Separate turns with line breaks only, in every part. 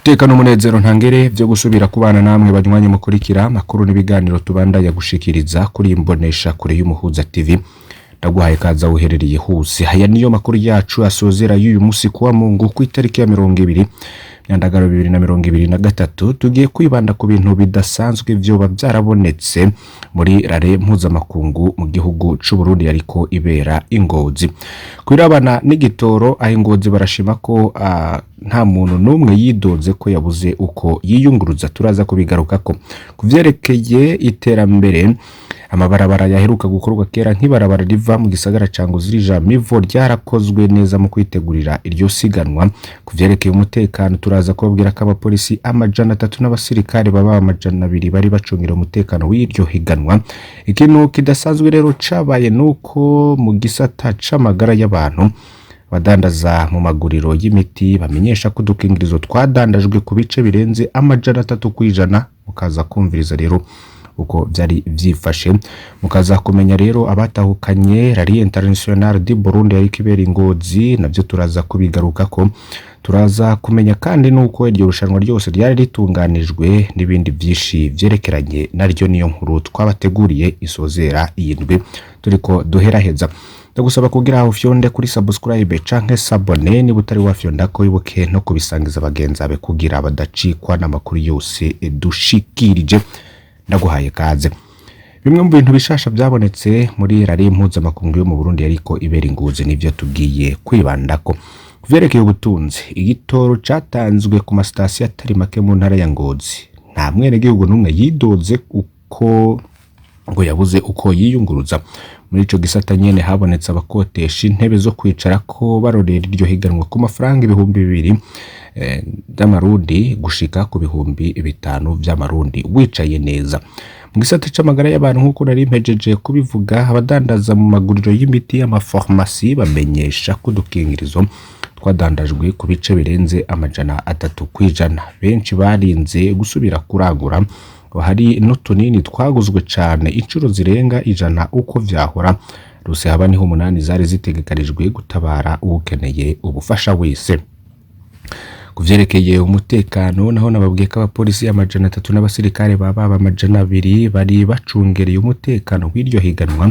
Umutekano umunezero ntangere vyo gusubira kubana namwe banywanyi mukurikira makuru n'ibiganiro tubandanya gushikiriza kuri imbonesha kure y'Umuhuza TV. Ndaguhaye kaza uherereye hose. Haya niyo makuru yacu asozera y'uyu musi kuwa Mungu ku itariki ya 20 Nyandagaro 2023 tugiye kwibanda ku bintu bidasanzwe vyoba byarabonetse muri rare mpuzamakungu mu gihugu c'u Burundi ariko ibera Ingozi. Kwirabana n'igitoro aho Ingozi barashima ko nta muntu numwe yidoze ko yabuze uko yiyunguruza. Turaza kubigarukako kuvyerekeye iterambere. Amabarabara yaheruka gukorwa kera nk'ibarabara riva mu gisagara ca Ngozi rija Mivo ryarakozwe neza mu kwitegurira iryo siganwa. Kuvyerekeye umutekano turaza kubabwira ko abapolisi 300 n'abasirikare baba 200 bari bacungira umutekano w'iryo higanwa. Ikintu kidasanzwe rero cabaye nuko mu gisata c'amagara y'abantu badandaza mu maguriro y'imiti bamenyesha ko udukingirizo twadandajwe ku bice birenze 300%. Mukaza kumviriza rero uko vyari vyifashe, mukaza kumenya rero abatahukanye Rallye Internationale du Burundi yari kibera Ingozi, navyo turaza kubigarukako. Turaza kumenya kandi nuko iryo rushanwa ryose ryari ritunganijwe n'ibindi vyishi vyerekeranye naryo. Niyo nkuru twabateguriye isozera iyindwi turiko duheraheza. Ndagusaba kugira aho fyonde kuri subscribe canke s'abone ni butari wafyonda ko ibuke no kubisangiza abagenzi abe kugira badacikwa n'amakuru yose dushikirije. Ndaguhaye kaze. Bimwe mu bintu bishasha byabonetse muri rari mpuzamakungu yo mu Burundi ariko ibera Ingozi nivyo tugiye kwibandako. Kuvyerekeye ubutunzi, igitoro catanzwe ku masitasiyo atari make mu ntara ya Ngozi. Nta mwene gihugu numwe yidoze uko ngo yabuze uko yiyunguruza. Muri ico gisata nyene habonetse abakotesha intebe zo kwicara ko barorera iryo higanwa ku mafaranga 2000 by'amarundi gushika ku 5000 by'amarundi wicaye neza. Mu gisata c'amagara y'abantu nkuko nari mpejeje kubivuga, abadandaza mu maguriro y'imiti y'amafarmasi bamenyesha ko udukingirizo twadandajwe ku bice birenze 300%. Benshi barinze gusubira kuragura. Hari n'utunini twaguzwe cane incuro zirenga 100 uko vyahora. Ruse haba niho 8 zari zitegekarijwe gutabara ukeneye ubufasha wese. Kuvyerekeye umutekano naho nababwiye ko abapolisi 300 n'abasirikare baba 200 bari bacungereye umutekano w'iryo higanwa.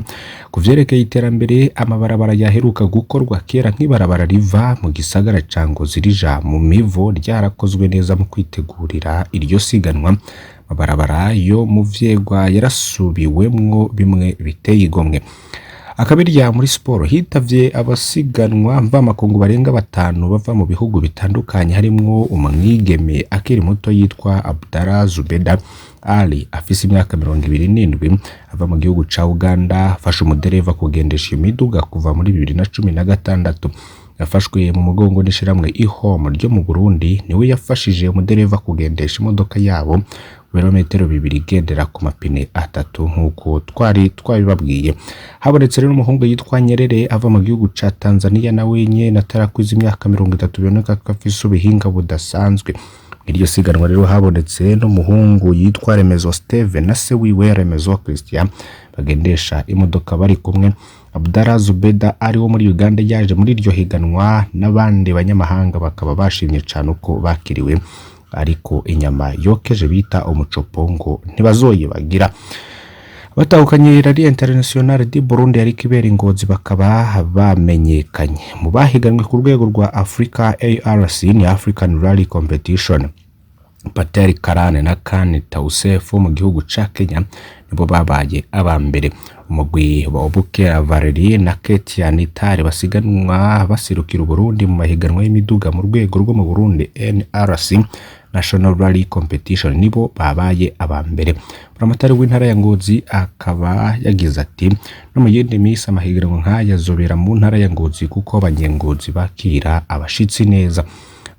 Kuvyerekeye iterambere, amabarabara yaheruka gukorwa kera nk'ibarabara riva mu gisagara ca Ngozi rija mu Mivo ryarakozwe neza mu kwitegurira iryo siganwa. Amabarabara yo mu Vyegwa yarasubiwemwo bimwe biteye igomwe. Akabirya muri sport hitavye abasiganwa mva makungu barenga 5 bava mu bihugu bitandukanye, harimwo umwigeme akiri muto yitwa Abdallah Zubeda Ali afise imyaka 27 ava mu gihugu ca Uganda. Afashe umudereva kugendesha imiduga kuva muri 2016. Yafashwe mu mugongo n'ishiramwe ihomo ryo mu Burundi. Niwe yafashije umudereva kugendesha imodoka yabo birometero 2 gendera ku mapine 3 nkuko twabibabwiye. Habonetse rero umuhungu yitwa Nyerere ava mu gihugu ca Tanzania nawe nyene atarakwiza imyaka 30 biboneka ko afise ubuhinga budasanzwe. Iryo siganwa rero habonetse n'umuhungu yitwa Remezo Steven na se wiwe Remezo Christian bagendesha imodoka bari kumwe. Abdallah Zubeda ari wo muri Uganda yaje muri iryo higanwa, n'abandi banyamahanga bakaba bashimye cyane uko bakiriwe, ariko inyama yokeje bita umucopo ngo ntibazoyibagira. Batahukanye Rallye Internationale du Burundi yari kibera Ingozi bakaba bamenyekanye mu bahiganwe ku rwego rwa Africa ARC ni African Rally Competition. Pateri Karane na Kane Tausefu mu gihugu ca Kenya nibo babaye abambere. Umugwi wa Bukera Valerie na Ketia Nitare basiganwa basirukira Burundi mu mahiganwa y'imiduga mu rwego rwo mu Burundi NRC National Rally Competition nibo babaye abambere. Buramatari w'intara ya Ngozi akaba yagize ati no mu yindi misi amahiganwa nk'aya zobera mu ntara ya Ngozi kuko abanyengozi bakira abashitsi neza.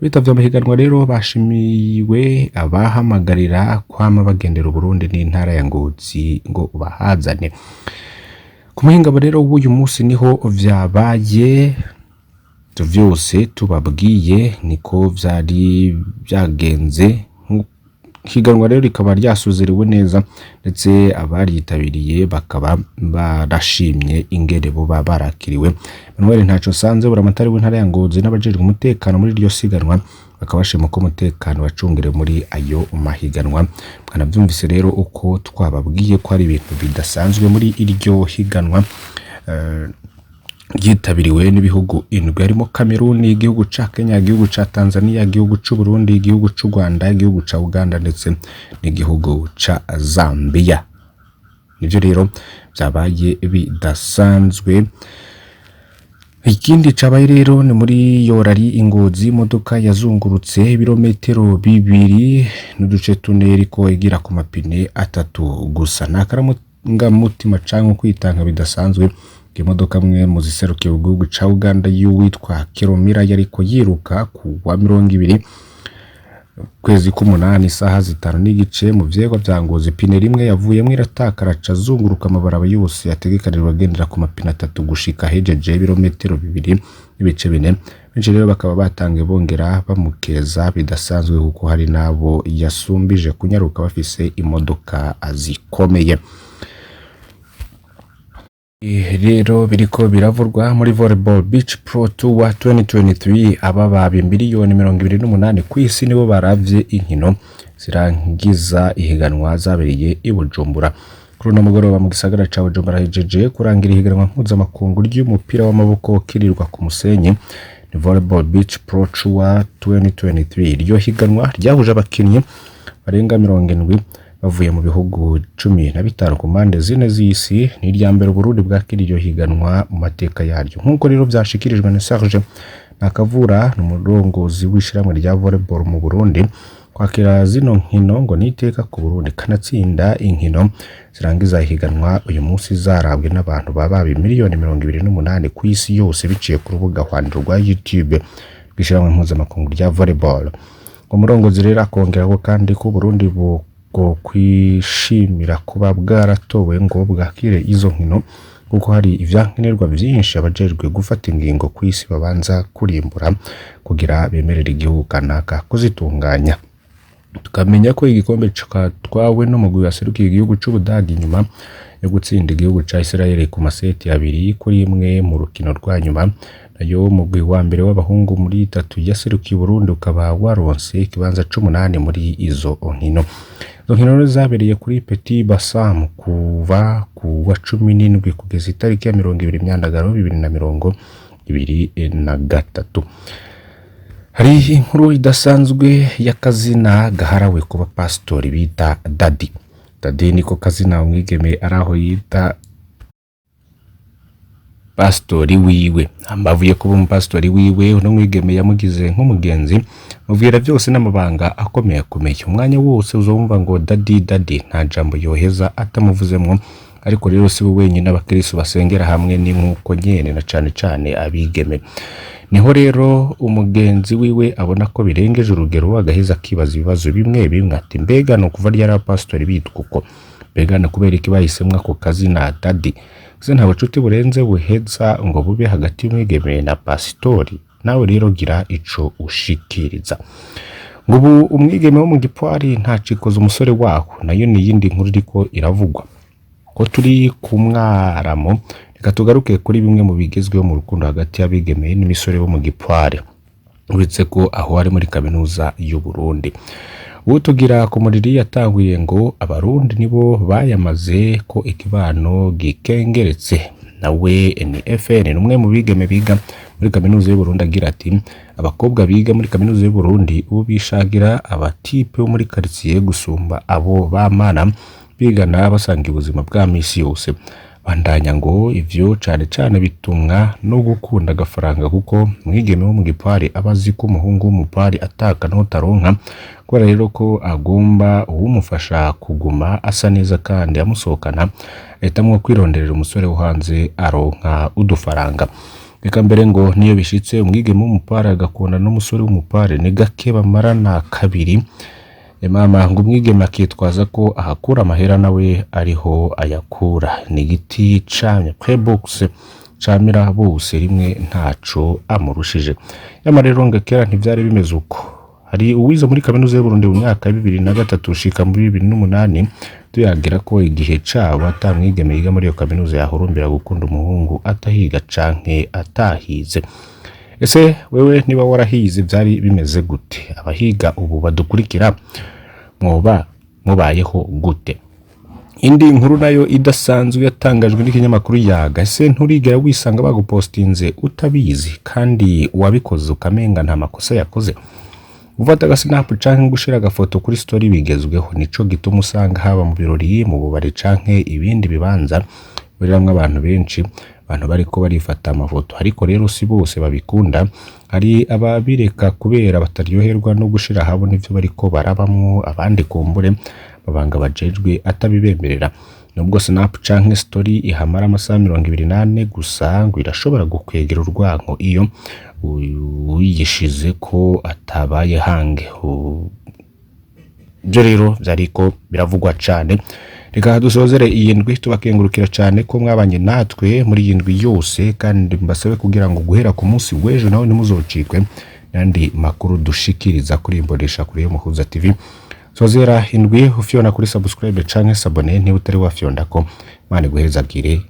Bitavye amahiganwa rero bashimiwe abahamagarira kwama bagendera Burundi n'intara ya Ngozi ngo bahazane. Ku muhingamo rero w'uyu munsi niho vyabaye. Vyose tubabwiye niko vyari byagenze. Higanwa rero rikaba ryasuzeriwe neza, ndetse abariyitabiriye bakaba barashimye ingere bo barakiriwe. Manuel Ntaco Sanze buramatari w'intara ya Ngozi n'abajejwe umutekano muri iryo siganwa bakaba bashima ko umutekano wacungire muri ayo mahiganwa. Mwanavyumvise rero uko twababwiye ko ari ibintu bidasanzwe muri iryo higanwa ryitabiriwe n'ibihugu indwi harimo Cameroon, igihugu ca Kenya, igihugu ca Tanzania, igihugu c'u Burundi, igihugu c'u Rwanda, igihugu ca Uganda ndetse n'igihugu ca Zambia. Nivyo rero byabaye bidasanzwe. Ikindi cabaye rero ni muri Yorari Ingozi, imodoka yazungurutse ibirometero 2 n'uduce tune ariko igira ku mapine 3 gusa. Nakaramunga mutima canke kwitanga bidasanzwe. Imodoka mwe mu ziserukiye igihugu ca Uganda y'uwitwa Kiromira yariko yiruka ku wa 20 kwezi k'umunani isaha 5:30 mu vyegwa vya Ngozi. Pine rimwe yavuyemwe iratakara ca zunguruka amabaraba yose yategekanirwa agendera ku mapine 3 gushika hejeje ibirometero 2 n'ibice 4. Benshi rero bakaba batangiye bongera bamukeza bidasanzwe kuko hari nabo yasumbije kunyaruka bafise imodoka azikomeye. Rero biriko biravurwa muri Volleyball Beach Pro Tour 2023 ababa miliyoni 28 kw'isi nibo baravye inkino zirangiza ihiganwa zabereye i Bujumbura. Kuri no mugoroba mu gisagara ca Bujumbura hejeje kurangira ihiganwa mpuzamakungu ry'umupira w'amaboko kirirwa ku musenyi ni Volleyball Beach Pro Tour 2023. Iryo higanwa ryahuje abakinyi barenga 70 bavuye mu bihugu 15 ku mpande zine z'isi. Ni irya mbere Burundi bwakiriye higanwa mu mateka yaryo. Nkuko rero byashikirijwe na Serge Nakavura n'umurongozi w'ishiramwe rya volleyball mu Burundi, kwakira zino nkino ngo niteka ku Burundi kanatsinda inkino zirangiza higanwa uyu munsi zarabwe n'abantu baba miliyoni 28 ku isi yose biciye ku rubuga hwandiro rwa YouTube bw'ishiramwe mpuzamakungu rya volleyball. Umurongozi rero akongeraho kandi ko Burundi kwishimira kuba bwaratowe ngo bwakire izo nkino kuko hari ivyankenerwa byinshi abajejwe gufata ingingo ku isi babanza kurimbura kugira bemerera igihugu kanaka kuzitunganya. Tukamenya ko igikombe catwawe no mugwi waserukiye igihugu c'Ubudagi nyuma yo gutsinda igihugu ca Israel ku maseti 2-1 mu rukino rwa nyuma. Nayo mugwi wa mbere w'abahungu muri 3 yaserukiye Burundi ukaba waronse ikibanza c'8 muri izo nkino. Izo nkino zabereye kuri Petit Bassam kuva ku wa 17 kugeza itariki ya 20 Myandagaro 2023. Hari inkuru idasanzwe y'akazina gaharawe kuba pastori bita Daddy. Daddy niko kazina umwigeme araho yita pastori wiwe. Ambavuye kuba umupastori wiwe uno mwigeme yamugize nk'umugenzi muvira byose n'amabanga akomeye. Umwanya wose uzumva ngo Daddy nta jambo yoheza atamuvuzemwo. Ariko rero si wenyine abakristo basengera hamwe ni nkuko nyene na cane abigeme. Niho rero umugenzi wiwe abona ko birengeje urugero agaheza kibaza ibibazo bimwe ati mbega no kuva ryara pastori bitwa uko, mbega no kubera iki bahisemwa ko kazina Daddy se nta bucuti burenze buheza ngo bube hagati y'umwigeme na pastori. Nawe rero gira ico ushikiriza. Ngubu umwigeme wo mu gipwari nta cikoza umusore waho, nayo ni yindi nkuru riko iravugwa ko turi ku mwaramo. Reka tugaruke kuri bimwe mu bigezweho mu rukundo hagati y'abigeme n'imisore bo mu gipwari, uretse ko aho ari muri kaminuza y'u Burundi. Utugira ku muriri yatanguye ngo abarundi nibo bayamaze ko ikibano gikengeretse. Nawe NFN numwe mu bigeme biga muri kaminuza y'u Burundi agira ati abakobwa biga muri kaminuza y'u Burundi ubu bishagira abatipe bo muri quartier gusumba abo bamana bigana basanga ubuzima bwa misi yose. Bandanya ngo ivyo cane bitumwa no gukunda agafaranga kuko mwigeme wo mu gipari abazi ko umuhungu w'umupari ataka no taronka, kubera rero ko agomba uwumufasha kuguma asa neza kandi amusohokana etamwo kwironderera umusore wo hanze aronka udufaranga. Reka mbere ngo niyo bishitse umwigeme w'umupari agakunda n'umusore w'umupari ni gake bamarana kabiri. Mama ngo umwigeme akitwaza ko ahakura amahera nawe ariho ayakura. Ni giti camye Prebox camira bose rimwe ntaco amurushije. Nyamara rero ngo kera ntivyari bimeze uko. Hari uwiza muri kaminuza y'u Burundi mu myaka 2003 ushika muri 2008 tuyagira ko igihe cabo atamwigeme yiga muri iyo kaminuza yahurumbira gukunda umuhungu atahiga canke atahize. ese wewe niba warahize byari bimeze gute? Abahiga ubu badukurikira mwoba mubayeho gute? Indi nkuru nayo idasanzwe yatangajwe n'ikinyamakuru Yaga. Ese nturigera wisanga bagupostinze utabizi kandi wabikoze ukamenga nta makosa yakoze? Ufata agasinapu canke gushira agafoto kuri story bigezweho, nico gituma usanga haba mu birori, mu bubari canke ibindi bibanza buriramwe abantu benshi, abantu bariko barifata amafoto. Ariko rero si bose babikunda, hari ababireka kubera bataryoherwa no gushira habona ivyo bariko barabamwo, abandi kumbure babanga bajejwe atabibemerera. Nubwo snap canke story ihamara amasaha 28 gusa, ngo irashobora gukwegera urwanko iyo uyishize ko atabaye hange. Byo rero byariko biravugwa cane. Reka dusozere iyi ndwi tubakengurukira cane ko mwabanye natwe muri iyi ndwi yose, kandi mbasabe kugira ngo guhera ku munsi w'ejo nawe nimuzocikwe nandi makuru dushikiriza kuri Imbonesha kure y'Umuhuza TV. Sozera indwi ufyona kuri subscribe canke sabone niba utari wafyonda ko Imana iguhezagire.